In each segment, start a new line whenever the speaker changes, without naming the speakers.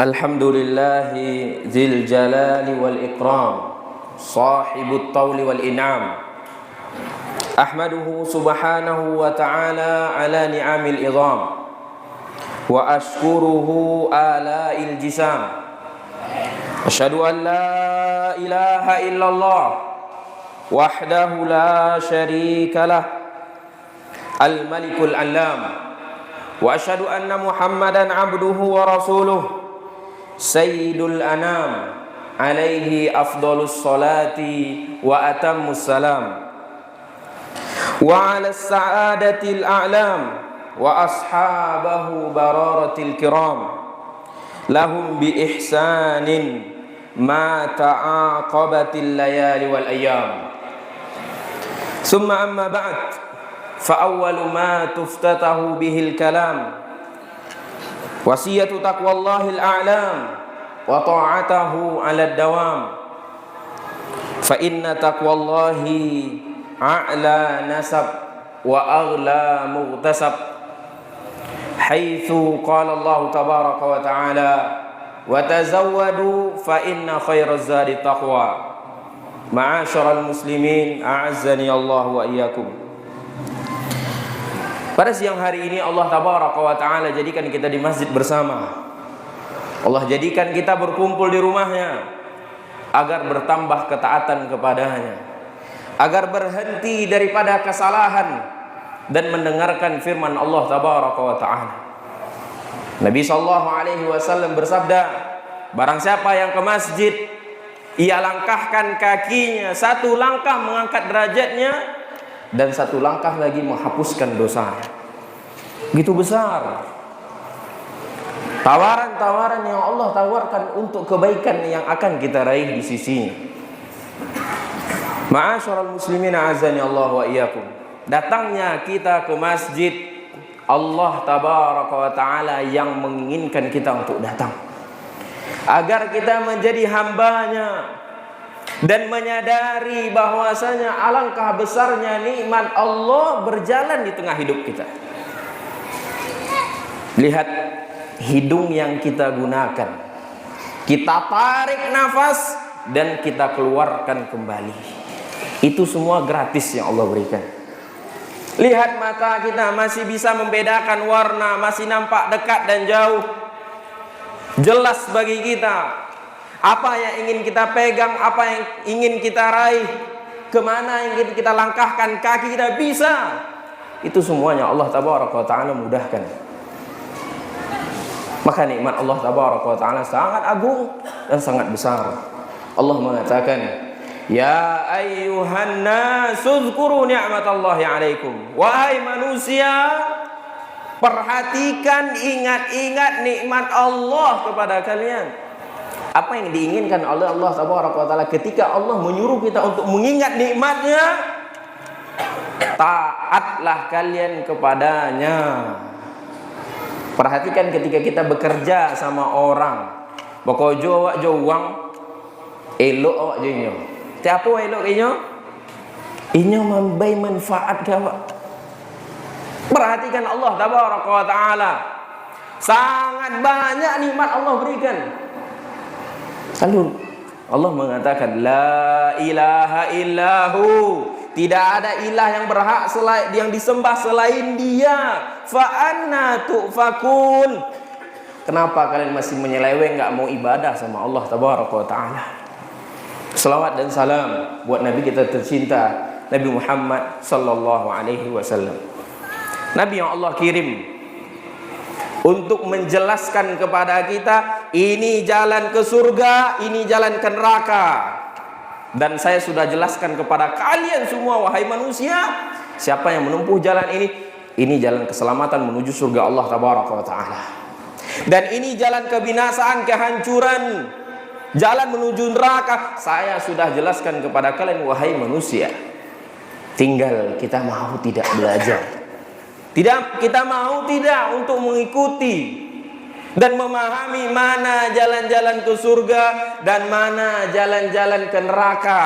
Alhamdulillahi dzil jalali wal ikram, sahibut tawli wal in'am. Ahmaduhu subhanahu wa ta'ala ala ni'amil idham, wa ashkuruhu ala'il jisam. Asyhadu an la ilaha illallah wahdahu la syarika lah, al-malikul alam. Wa asyhadu anna Muhammadan abduhu wa rasuluh, sayyidul anam, alaihi afdalus salati wa atammus salam. Wa ala sa'adatil a'lam wa ashabahu bararatil kiram, lahum bi ihsanin ma ta'aqabatil layali wal ayyam. Summa amma ba'd, fa awwalu ma tuftatahu bihil kalam wasiyatu taqwallahil a'lam wa ta'atahu 'ala dawam. Fa inna taqwallahi a'la nasab wa aghla mughtasab, haitsu qala Allah tabaraka wa ta'ala wa tazawwadu fa inna khairaz zadi taqwa. Ma'asyiral muslimin, a'azzani Allah wa iyyakum. Pada siang hari ini Allah tabaraka wa ta'ala jadikan kita di masjid bersama. Allah jadikan kita berkumpul di rumahnya agar bertambah ketaatan kepadanya, agar berhenti daripada kesalahan dan mendengarkan firman Allah tabaraka wa ta'ala. Nabi SAW bersabda, barang siapa yang ke masjid, ia langkahkan kakinya, satu langkah mengangkat derajatnya dan satu langkah lagi menghapuskan dosanya. Begitu besar tawaran-tawaran yang Allah tawarkan untuk kebaikan yang akan kita raih di sisinya. Ma'asyiral muslimin, a'azzani Allah wa iyyakum. Datangnya kita ke masjid, Allah tabaraka wa ta'ala yang menginginkan kita untuk datang agar kita menjadi hambanya dan menyadari bahwasanya alangkah besarnya nikmat Allah berjalan di tengah hidup kita. Lihat hidung yang kita gunakan, kita tarik nafas dan kita keluarkan kembali, itu semua gratis yang Allah berikan. Lihat mata kita masih bisa membedakan warna, masih nampak dekat dan jauh, jelas bagi kita apa yang ingin kita pegang, apa yang ingin kita raih, kemana yang ingin kita langkahkan kaki kita bisa. Itu semuanya Allah tabaraka wa ta'ala mudahkan. Maka nikmat Allah tabaraka wa ta'ala sangat agung dan sangat besar. Allah mengatakan, ya ayyuhan nasu dzkuru ni'matallahi 'alaikum. Wahai manusia, perhatikan, ingat-ingat nikmat Allah kepada kalian. Apa yang diinginkan oleh Allah tabaraka wa ta'ala ketika Allah menyuruh kita untuk mengingat nikmatnya? Taatlah kalian kepadanya. Perhatikan ketika kita bekerja sama orang, bokojo awak jo uang, elok awak jo inyo. Siapa elok inyo? Inyo membai manfaat ke awak. Perhatikan Allah tabaraka wa ta'ala, sangat banyak nikmat Allah berikan. Lalu Allah mengatakan, la ilaha illahu, tidak ada ilah yang berhak yang disembah selain Dia. Fa anna tu'fakun. Kenapa kalian masih menyeleweng, enggak mau ibadah sama Allah tabaraka wa ta'ala? Selawat dan salam buat Nabi kita tercinta, Nabi Muhammad sallallahu alaihi wasallam. Nabi yang Allah kirim untuk menjelaskan kepada kita, ini jalan ke surga, ini jalan ke neraka. Dan saya sudah jelaskan kepada kalian semua, wahai manusia, siapa yang menempuh jalan ini jalan keselamatan menuju surga Allah tabaraka wa ta'ala. Dan ini jalan kebinasaan, kehancuran, jalan menuju neraka. Saya sudah jelaskan kepada kalian, wahai manusia. Tinggal kita mau tidak belajar, kita mau tidak untuk mengikuti dan memahami mana jalan-jalan ke surga dan mana jalan-jalan ke neraka.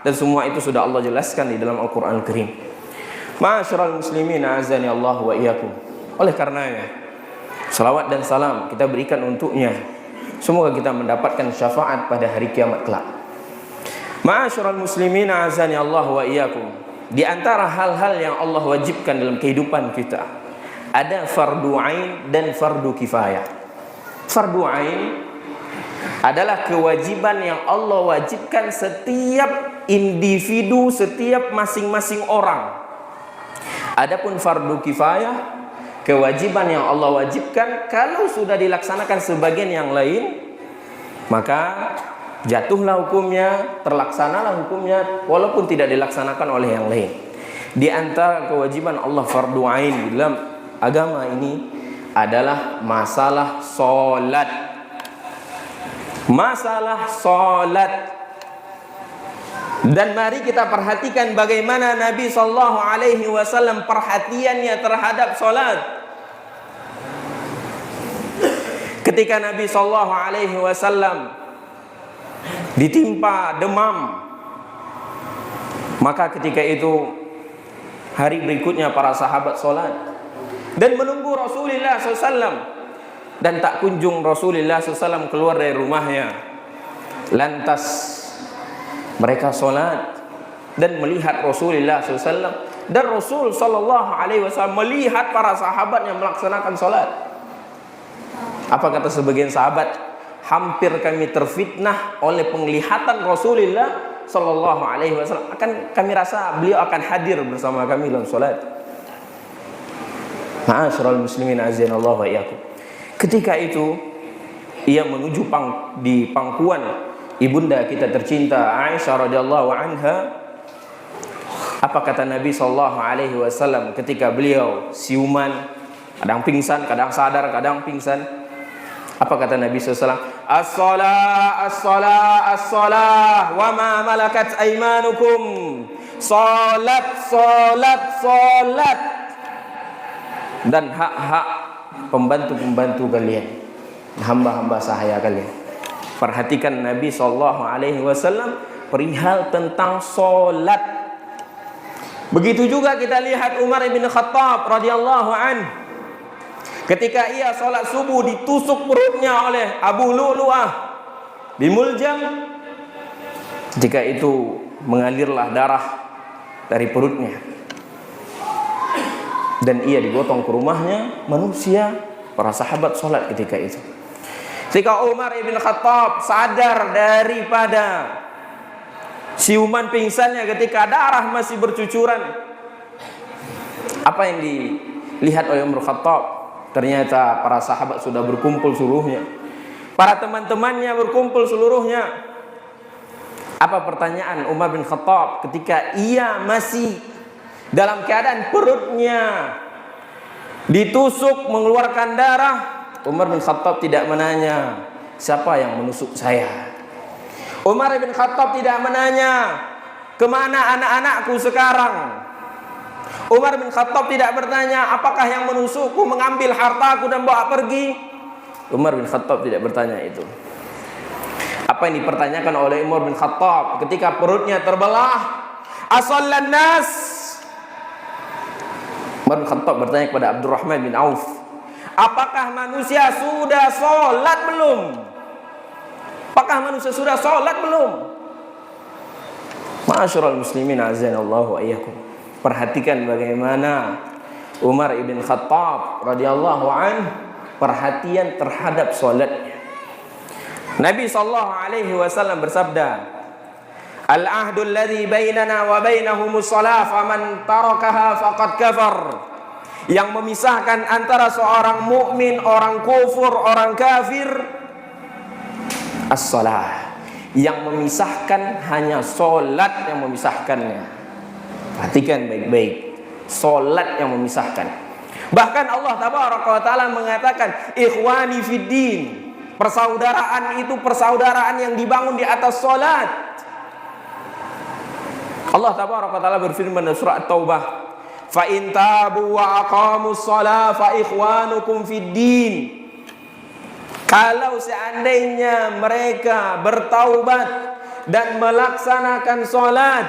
Dan semua itu sudah Allah jelaskan di dalam Al-Quran Al-Karim. Ma'asyiral muslimin, a'azzani Allah wa iyyakum. Oleh karenanya, salawat dan salam kita berikan untuknya, Semoga kita mendapatkan syafaat pada hari kiamat kelak. Ma'asyiral muslimin azani Allah wa iyyakum. Di antara hal-hal yang Allah wajibkan dalam kehidupan kita, ada fardu ain dan fardu kifayah. Fardu ain adalah kewajiban yang Allah wajibkan setiap individu, setiap masing-masing orang. Adapun fardu kifayah, kewajiban yang Allah wajibkan kalau sudah dilaksanakan sebagian yang lain, maka jatuhlah hukumnya, terlaksanalah hukumnya walaupun tidak dilaksanakan oleh yang lain. Di antara kewajiban Allah fardu ain dalam agama ini adalah masalah salat. Masalah salat. Dan mari kita perhatikan bagaimana Nabi sallallahu alaihi wasallam perhatiannya terhadap salat. Ketika Nabi sallallahu alaihi wasallam ditimpa demam, maka ketika itu hari berikutnya para sahabat salat dan menunggu Rasulullah SAW, dan tak kunjung Rasulullah SAW keluar dari rumahnya. Lantas mereka salat dan melihat Rasulullah SAW, dan Rasul sallallahu alaihi wasallam melihat para sahabat yang melaksanakan salat. Apa kata sebagian sahabat? Hampir kami terfitnah oleh penglihatan Rasulullah sallallahu alaihi wasallam. Kami rasa beliau akan hadir bersama kami dalam salat. Ma'asyiral muslimin azanallahu wa iyyakum. Ketika itu ia menuju di pangkuan ibunda kita tercinta Aisyah radhiyallahu anha. Apa kata Nabi sallallahu alaihi wasallam ketika beliau siuman, kadang pingsan, kadang sadar, kadang pingsan? Apa kata Nabi SAW? As-salah, as-salah, as-salah, wa ma malakat aimanukum. Salat, salat, salat. Dan hak-hak pembantu-pembantu kalian, hamba-hamba sahaya kalian. Perhatikan Nabi sallallahu alaihi wasallam perihal tentang salat. Begitu juga kita lihat Umar bin Khattab radhiyallahu anhu. Ketika ia salat subuh ditusuk perutnya oleh Abu Lu'lu'ah bin Muljam. Ketika itu mengalirlah darah dari perutnya. Dan ia digotong ke rumahnya manusia, para sahabat salat ketika itu. Ketika Umar bin Khattab sadar daripada siuman pingsannya ketika darah masih bercucuran, apa yang dilihat oleh Umar bin Khattab? Ternyata para sahabat sudah berkumpul seluruhnya, para teman-temannya berkumpul seluruhnya. Apa pertanyaan Umar bin Khattab ketika ia masih dalam keadaan perutnya ditusuk mengeluarkan darah? Umar bin Khattab tidak menanya siapa yang menusuk saya. Umar bin Khattab tidak menanya kemana anak-anakku sekarang. Umar bin Khattab tidak bertanya apakah yang menusukku mengambil hartaku dan bawa pergi. Umar bin Khattab tidak bertanya itu. Apa yang dipertanyakan oleh Umar bin Khattab ketika perutnya terbelah? Asallan nas. Umar bin Khattab bertanya kepada Abdurrahman bin Auf, apakah manusia sudah sholat belum? Apakah manusia sudah sholat belum? Ma'asyiral muslimin azanallahu wa iyyakum. Perhatikan bagaimana Umar ibn Khattab radhiyallahu anhu perhatian terhadap sholatnya. Nabi sallallahu alaihi wasallam bersabda, al-ahdu alladhi bainana wa bainahumus shalah faman tarakaha faqad kafar. Yang memisahkan antara seorang mukmin, orang kufur, orang kafir, as-shalah. Yang memisahkan hanya salat yang memisahkannya. Perhatikan baik-baik, salat yang memisahkan. Bahkan Allah tabaraka wa taala mengatakan ikhwani fid din. Persaudaraan itu persaudaraan yang dibangun di atas salat. Allah tabaraka wa taala berfirman dalam surah At-Taubah, fa in tabu wa aqamus shalah fa ikhwanukum fid din. Kalau seandainya mereka bertaubat dan melaksanakan salat,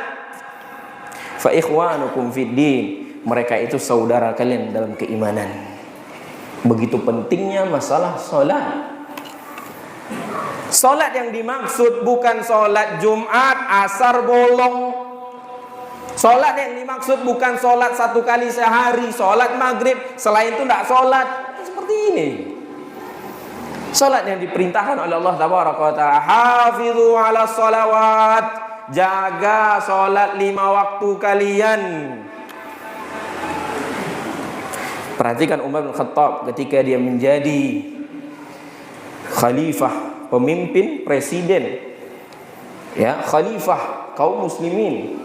fa ikhwanukum fid din, mereka itu saudara kalian dalam keimanan. Begitu pentingnya masalah salat. Solat yang dimaksud bukan solat Jumat, asar bolong. Solat yang dimaksud bukan solat 1 kali sehari, solat maghrib, selain itu tidak solat. Seperti ini. Solat yang diperintahkan oleh Allah Tabaraka wa Ta'ala, hafizu ala sholawat, jaga solat 5 waktu kalian. Perhatikan Umar bin Khattab ketika dia menjadi khalifah, pemimpin, presiden, ya, khalifah kaum muslimin.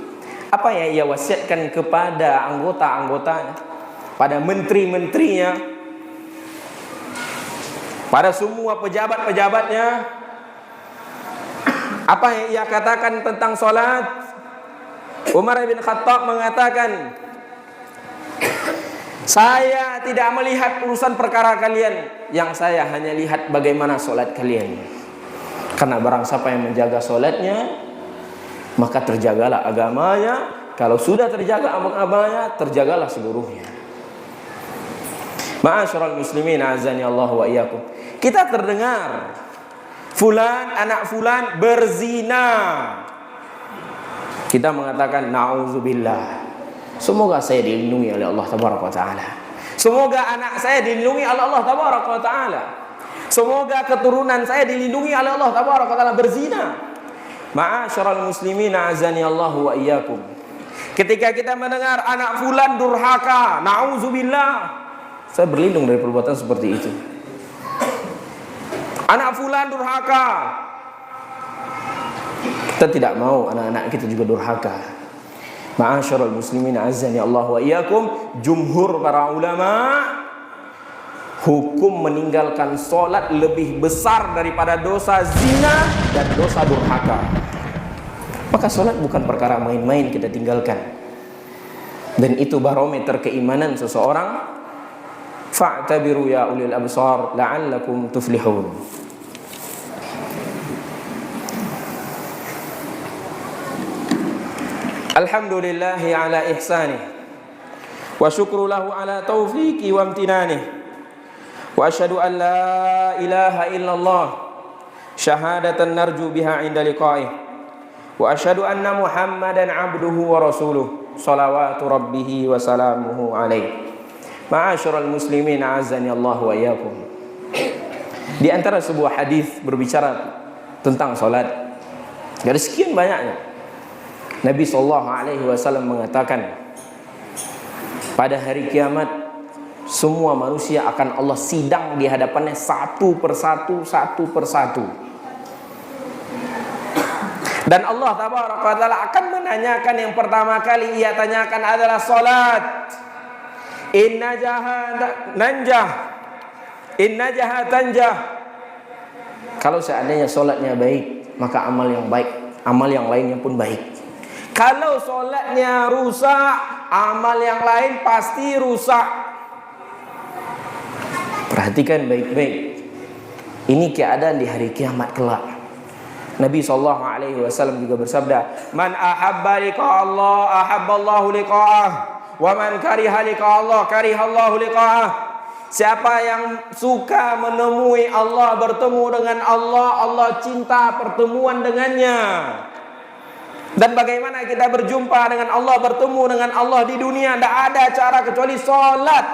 Apa yang ia wasiatkan kepada anggota-anggotanya, pada menteri-menterinya, pada semua pejabat-pejabatnya? Apa yang ia katakan tentang solat? Umar bin Khattab mengatakan, saya tidak melihat urusan perkara kalian, yang saya hanya lihat bagaimana solat kalian. Karena barang siapa yang menjaga solatnya, maka terjagalah agamanya. Kalau sudah terjaga agamanya, terjagalah seluruhnya. Ma'asyiral muslimin, azani Allah wa iyyakum. Kita terdengar fulan, anak fulan berzina. Kita mengatakan na'udzubillah. Semoga saya dilindungi oleh Allah Tabaraka wa Ta'ala. Semoga anak saya dilindungi oleh Allah Tabaraka wa Ta'ala. Semoga keturunan saya dilindungi oleh Allah Tabaraka wa Ta'ala berzina. Ma'asyiral muslimin, azani Allah wa iyyakum. Ketika kita mendengar anak fulan durhaka, na'udzubillah, saya berlindung dari perbuatan seperti itu. Anak fulan durhaka, kita tidak mau anak-anak kita juga durhaka. Ma'asyiral muslimin, azani Allah wa iyyakum. Jumhur para ulama, hukum meninggalkan solat lebih besar daripada dosa zina dan dosa durhaka. Maka solat bukan perkara main-main kita tinggalkan. Dan itu barometer keimanan seseorang. Fa'tabiru ya ulil absar la'allakum tuflihun. Alhamdulillahi ala ihsanih, wa syukru lahu ala taufiqi wa amtinanih. Wa asyhadu an la ilaha illallah syahadatan narju biha inda liqa'ih. Wa asyhadu anna Muhammadan abduhu wa rasuluh salawatu rabbihi wa salamuhu alaihi. Ma'asyiral muslimin, azani Allah wa iyyakum. Di antara sebuah hadis berbicara tentang salat, dari sekian banyaknya, Nabi SAW mengatakan, pada hari kiamat semua manusia akan Allah sidang di hadapannya satu persatu, satu persatu. Dan Allah Tabaraka wa Ta'ala akan menanyakan, yang pertama kali ia tanyakan adalah salat. Inna jahat nanjah, inna jahat tanjah. Kalau seandainya salatnya baik, maka amal yang baik, amal yang lainnya pun baik. Kalau salatnya rusak, amal yang lain pasti rusak. Perhatikan baik-baik. Ini keadaan di hari kiamat kelak. Nabi SAW juga bersabda, man ahabba liqa Allah ahabballahu liqa'ah, wa man kariha liqa Allah karihallahu liqa'ah. Siapa yang suka menemui Allah, bertemu dengan Allah, Allah cinta pertemuan dengannya. Dan bagaimana kita berjumpa dengan Allah, bertemu dengan Allah di dunia? Tidak ada cara kecuali salat.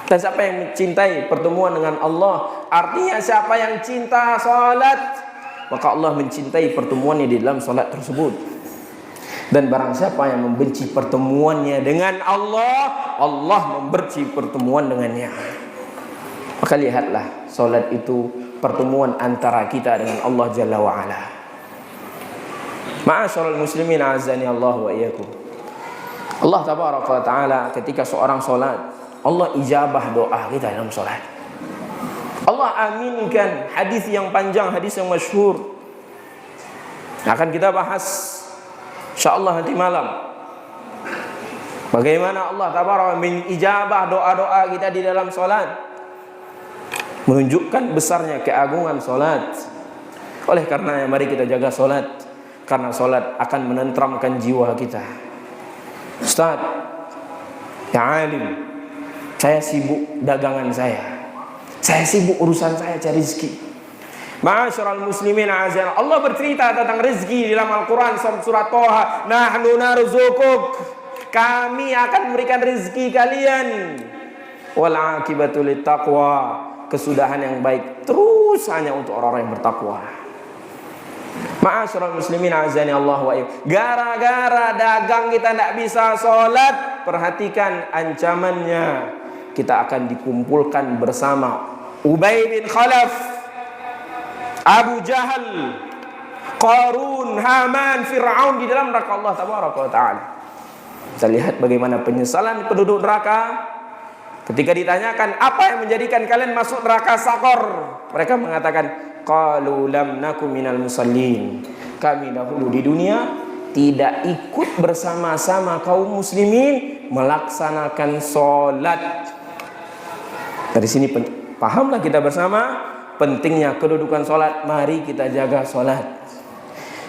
Dan siapa yang mencintai pertemuan dengan Allah, artinya siapa yang cinta salat, maka Allah mencintai pertemuannya di dalam salat tersebut. Dan barang siapa yang membenci pertemuannya dengan Allah, Allah membenci pertemuan dengannya. Maka lihatlah, salat itu pertemuan antara kita dengan Allah Jalla wa'ala. Ma'asyiral muslimin, azani Allah wa iyyakum. Allah Tabaraka wa Ta'ala ketika seorang salat, Allah ijabah doa kita dalam salat. Allah aminkan. Hadis yang panjang, hadis yang masyhur, akan kita bahas insyaallah nanti malam. Bagaimana Allah Tabaraka mengijabah doa-doa kita di dalam salat, menunjukkan besarnya keagungan salat. Oleh karenanya mari kita jaga salat, karena salat akan menenteramkan jiwa kita. Ustaz, ya alim, saya sibuk dagangan saya sibuk urusan saya cari rezeki. Ma'asyiral muslimin azan. Allah bercerita tentang rezeki dalam Al-Quran surat Toha. Nahnu narzukuk. Kami akan memberikan rezeki kalian. Wal akibatu littaqwa. Kesudahan yang baik terus hanya untuk orang-orang yang bertakwa. Ma'asyiral muslimin azani Allah wa iyyakum. Gara-gara dagang kita tidak bisa sholat, perhatikan ancamannya. Kita akan dikumpulkan bersama Ubay bin Khalaf, Abu Jahal, Qarun, Haman, Fir'aun di dalam neraka Allah tabaraka wa ta'ala. Kita lihat bagaimana penyesalan penduduk neraka ketika ditanyakan, apa yang menjadikan kalian masuk neraka Sakor? Mereka mengatakan, qalu lam nakum minal musallin. Kami dahulu di dunia tidak ikut bersama-sama kaum muslimin melaksanakan sholat. Dari sini pahamlah kita bersama pentingnya kedudukan sholat. Mari kita jaga sholat.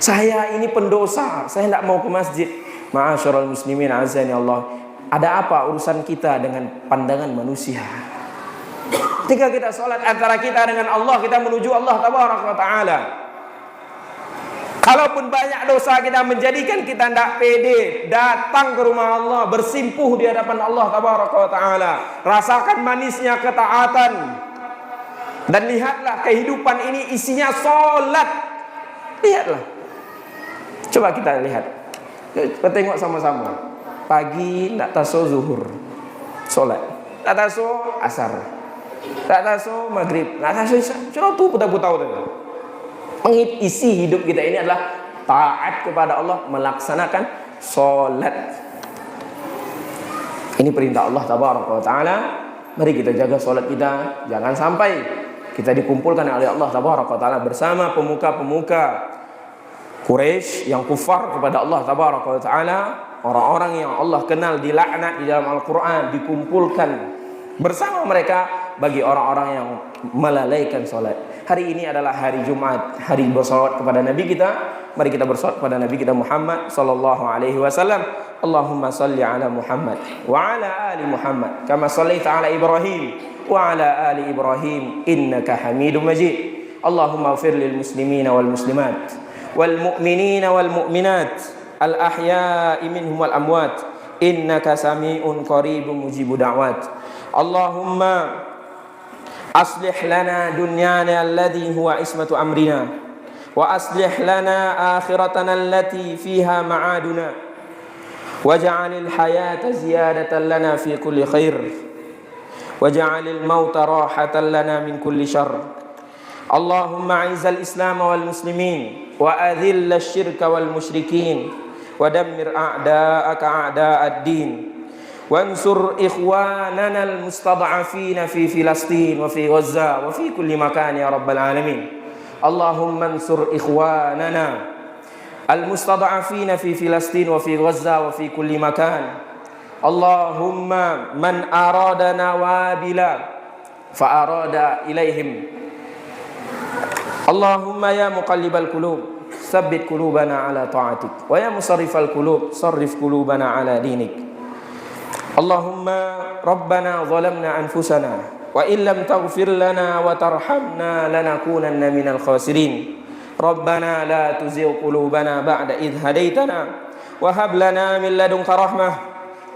Saya ini pendosa, saya tidak mau ke masjid. Ma'asyiral muslimin azani Allah. Ada apa urusan kita dengan pandangan manusia? Ketika kita sholat antara kita dengan Allah, kita menuju Allah tabaraka wa ta'ala. Kalaupun banyak dosa kita menjadikan kita tidak pede datang ke rumah Allah, bersimpuh di hadapan Allah tabaraka wa ta'ala. Rasakan manisnya ketaatan. Dan lihatlah kehidupan ini isinya sholat. Lihatlah. Coba kita lihat. Kita tengok sama-sama. Pagi tidak taso zuhur, sholat. Tak taso asar. Tak taso maghrib. Tak taso isya. Cuma tu putar-putar tu. Isi hidup kita ini adalah taat kepada Allah, melaksanakan sholat. Ini perintah Allah tabaraka wa ta'ala. Mari kita jaga sholat kita. Jangan sampai kita dikumpulkan oleh Allah tabaraka wa ta'ala bersama pemuka-pemuka Quraisy yang kufar kepada Allah tabaraka wa ta'ala. Orang-orang yang Allah kenal dilaknat di dalam Al-Quran dikumpulkan bersama mereka bagi orang-orang yang melalaikan sholat. Hari ini adalah hari Jumat, hari bersolawat kepada Nabi kita. Mari kita bersolawat kepada Nabi kita Muhammad sallallahu alaihi wasallam. Allahumma salli ala Muhammad wa ala ali Muhammad kama sallaita ala Ibrahim wa ala ali Ibrahim innaka Hamidum Majid. Allahumma ighfir lil muslimina wal muslimat wal mu'minina wal mu'minat al ahya'i minhum wal amwat innaka sami'un qaribun mujibud da'wat. Allahumma aslih lana dunyana alladhi huwa ismatu amrina wa aslih lana akhiratana allati fiha ma'aduna waj'alil hayata ziyadatan lana fi kulli khair waj'alil mauta rahatan lana min kulli syarr. Allahumma a'izzal islam wal muslimin wa adhillash syirka wal musyrikin wa dammir a'da'aka a'da'ad din wansur ikhwanana al-mustad'afina fi Filastin wa fi Gaza wa fi kulli makan ya rabbal alamin. Allahumma ansur ikhwanana al-mustad'afina fi Filastin wa fi Gaza wa fi kulli makan. Allahumma man aradana wabila fa arada ilaihim. Allahumma ya muqallibal qulub tsabbit qulubana ala ta'atik wa ya musarrifal qulub sarrif qulubana ala dinik. Allahumma rabbana zalamna anfusana wa illam taghfir lana wa tarhamna lanakunanna minal khasirin. Rabbana la tuzigh qulubana ba'da idh hadaitana wa hab lana min ladunka rahmah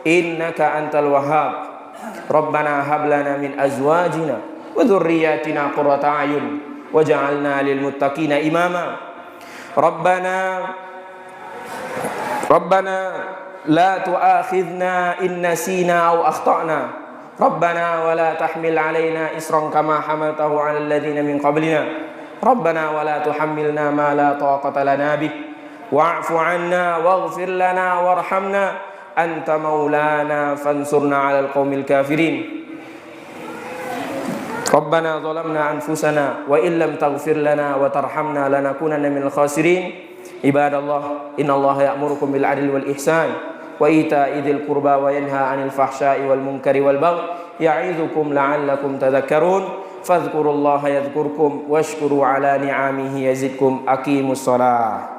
innaka antal wahhab. Rabbana hab lana min azwajina wa dhurriyyatina qurrata a'yun waj'alna lil muttaqina imama. Rabbana la tu'akhidhna in nasina aw akhtana. Rabbana wa la tahmil alaina isran kama hamaltahu 'alal ladzina min qablina. Rabbana wa la tuhammilna ma la taqata lana bih. Wa'fu 'anna waghfir lana warhamna anta maulana fansurna 'alal qaumil kafirin. Rabbana zalamna anfusana wa illam taghfir lana wa tarhamna lanakunanna minal khasirin. Ibadallah, innallaha ya'murukum bil 'adli wal ihsan wa ita'i dzil qurba wa yanha 'anil fahsya'i wal munkari wal baghi ya'idzukum la'allakum tadhakkarun. Fadhkurullaha yadhkurkum washkuru 'ala ni'amihi yazidkum. Aqimus shalah.